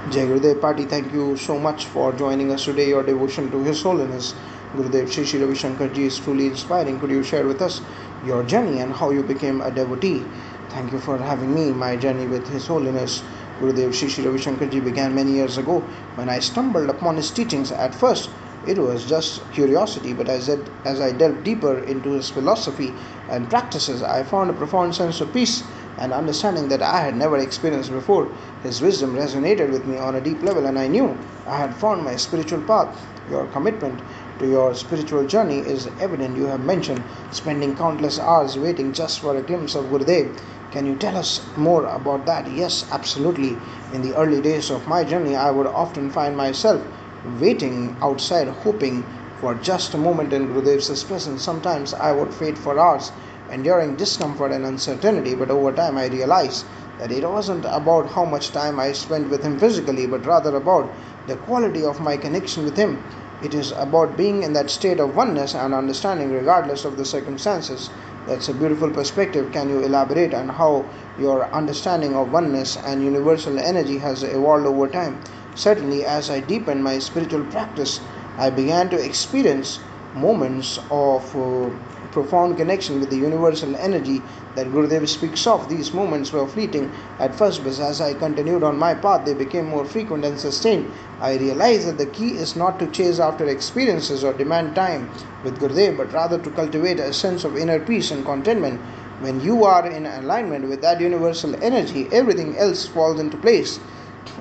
Jai Gurudev Patti, thank you so much for joining us today. Your devotion to His Holiness Gurudev Shri Shri Ravi Shankar Ji is truly inspiring. Could you share with us your journey and how you became a devotee? Thank you for having me. My journey with His Holiness Gurudev Shri Shri Ravi Shankar Ji began many years ago when I stumbled upon his teachings. At first, it was just curiosity, but as I delved deeper into his philosophy and practices, I found a profound sense of peace and understanding that I had never experienced before. His wisdom resonated with me on a deep level, and I knew I had found my spiritual path. Your commitment to your spiritual journey is evident. You have mentioned spending countless hours waiting just for a glimpse of Gurudev. Can you tell us more about that? Yes, absolutely. In the early days of my journey, I would often find myself waiting outside, hoping for just a moment in Gurudev's presence. Sometimes I would wait for hours, enduring discomfort and uncertainty, but over time I realized that it wasn't about how much time I spent with him physically, but rather about the quality of my connection with him. It is about being in that state of oneness and understanding regardless of the circumstances. That's a beautiful perspective. Can you elaborate on how your understanding of oneness and universal energy has evolved over time? Certainly, as I deepened my spiritual practice, I began to experience moments of profound connection with the universal energy that Gurudev speaks of. These moments were fleeting at first, but as I continued on my path, they became more frequent and sustained. I realized that the key is not to chase after experiences or demand time with Gurudev, but rather to cultivate a sense of inner peace and contentment. When you are in alignment with that universal energy, everything else falls into place.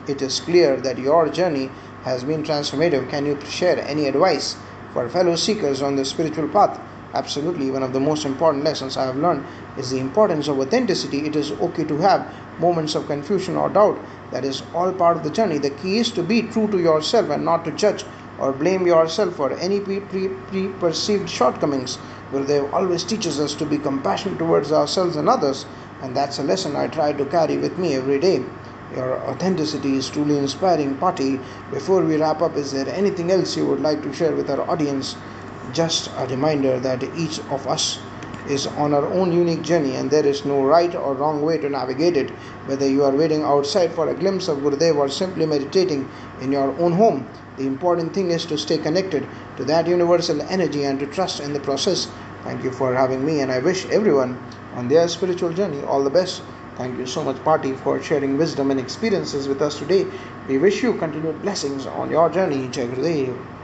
It is clear that your journey has been transformative. Can you share any advice for fellow seekers on the spiritual path? Absolutely, one of the most important lessons I have learned is the importance of authenticity. It is okay to have moments of confusion or doubt. That is all part of the journey. The key is to be true to yourself and not to judge or blame yourself for any perceived shortcomings. Gurudev always teaches us to be compassionate towards ourselves and others, and that's a lesson I try to carry with me every day. Your authenticity is truly inspiring. Patti, before we wrap up, is there anything else you would like to share with our audience? Just a reminder that each of us is on our own unique journey and there is no right or wrong way to navigate it. Whether you are waiting outside for a glimpse of Gurudev or simply meditating in your own home, the important thing is to stay connected to that universal energy and to trust in the process. Thank you for having me, and I wish everyone on their spiritual journey all the best. Thank you so much, Patti, for sharing wisdom and experiences with us today. We wish you continued blessings on your journey. Jai Gurudev.